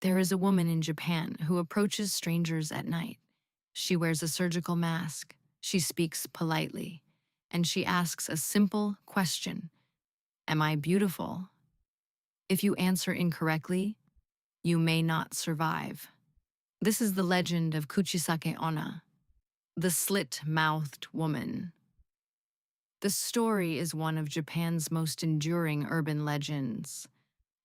There is a woman in Japan who approaches strangers at night. She wears a surgical mask, she speaks politely, and she asks a simple question: Am I beautiful? If you answer incorrectly, you may not survive. This is the legend of Kuchisake-onna, the Slit-Mouthed Woman. The story is one of Japan's most enduring urban legends.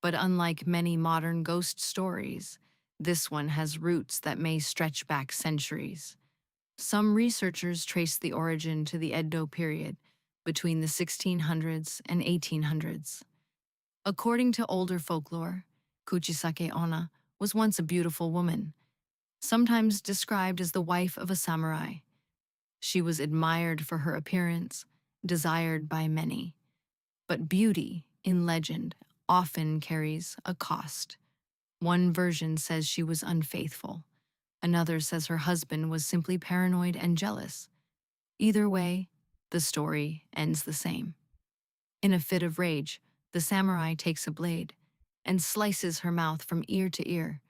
But unlike many modern ghost stories, this one has roots that may stretch back centuries. Some researchers trace the origin to the Edo period, between the 1600s and 1800s. According to older folklore, Kuchisake-onna was once a beautiful woman, sometimes described as the wife of a samurai. She was admired for her appearance, desired by many. But beauty, in legend, often carries a cost. One version says she was unfaithful. Another says her husband was simply paranoid and jealous. Either way, the story ends the same. In a fit of rage, the samurai takes a blade and slices her mouth from ear to ear.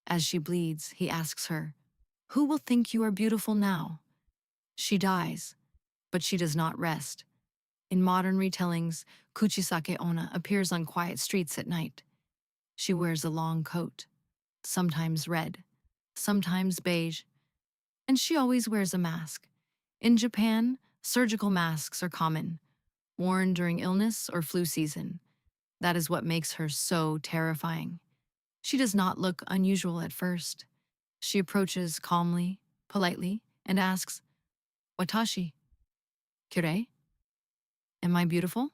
As she bleeds, he asks her, "Who will think you are beautiful now?" She dies, but she does not rest. In modern retellings, Kuchisake-onna appears on quiet streets at night. She wears a long coat, sometimes red, sometimes beige, and she always wears a mask. In Japan, surgical masks are common, worn during illness or flu season. That is what makes her so terrifying. She does not look unusual at first. She approaches calmly, politely, and asks, "Watashi, kirei? Am I beautiful?"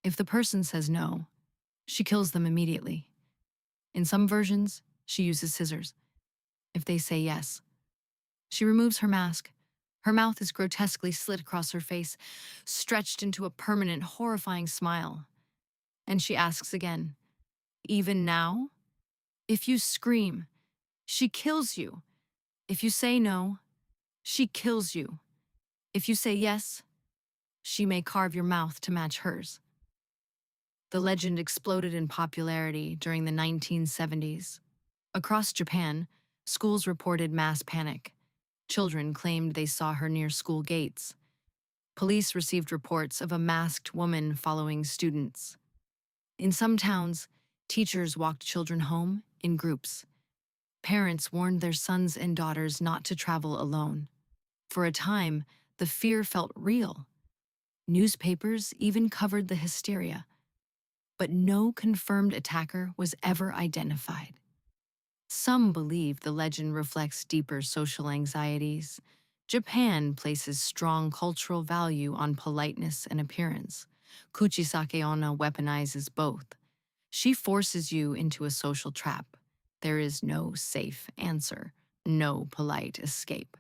If the person says no, she kills them immediately. In some versions, she uses scissors. If they say yes, she removes her mask. Her mouth is grotesquely slit across her face, stretched into a permanent, horrifying smile. And she asks again, "Even now?" If you scream, she kills you. If you say no, she kills you. If you say yes, she may carve your mouth to match hers. The legend exploded in popularity during the 1970s. Across Japan, schools reported mass panic. Children claimed they saw her near school gates. Police received reports of a masked woman following students. In some towns, teachers walked children home in groups. Parents warned their sons and daughters not to travel alone. For a time, the fear felt real. Newspapers even covered the hysteria. But no confirmed attacker was ever identified. Some believe the legend reflects deeper social anxieties. Japan places strong cultural value on politeness and appearance. Kuchisake-onna weaponizes both. She forces you into a social trap. There is no safe answer, no polite escape.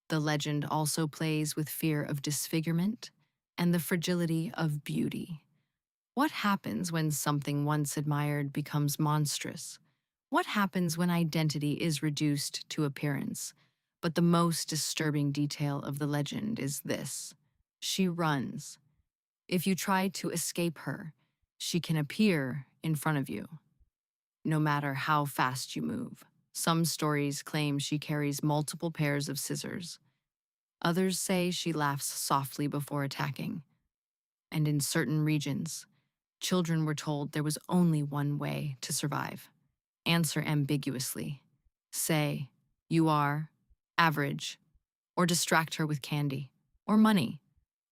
The legend also plays with fear of disfigurement and the fragility of beauty. What happens when something once admired becomes monstrous? What happens when identity is reduced to appearance? But the most disturbing detail of the legend is this: she runs. If you try to escape her, she can appear in front of you, no matter how fast you move. Some stories claim she carries multiple pairs of scissors. Others say she laughs softly before attacking. And in certain regions, children were told there was only one way to survive. Answer ambiguously. Say, "You are average," or distract her with candy or money.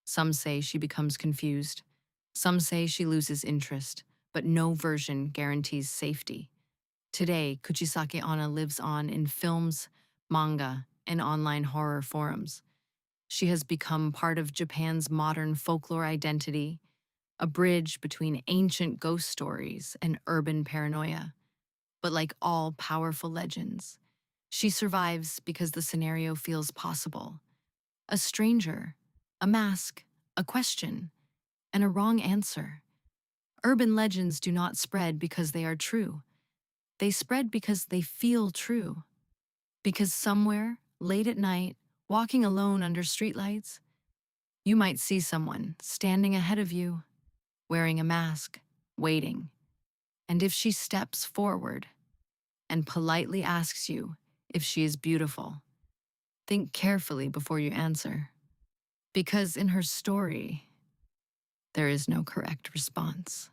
Some say she becomes confused. Some say she loses interest, but no version guarantees safety. Today, Kuchisake-onna lives on in films, manga, and online horror forums. She has become part of Japan's modern folklore identity, a bridge between ancient ghost stories and urban paranoia. But like all powerful legends, she survives because the scenario feels possible. A stranger, a mask, a question, and a wrong answer. Urban legends do not spread because they are true. They spread because they feel true. Because somewhere, late at night, walking alone under streetlights, you might see someone standing ahead of you, wearing a mask, waiting. And if she steps forward, and politely asks you if she is beautiful, think carefully before you answer. Because in her story, there is no correct response.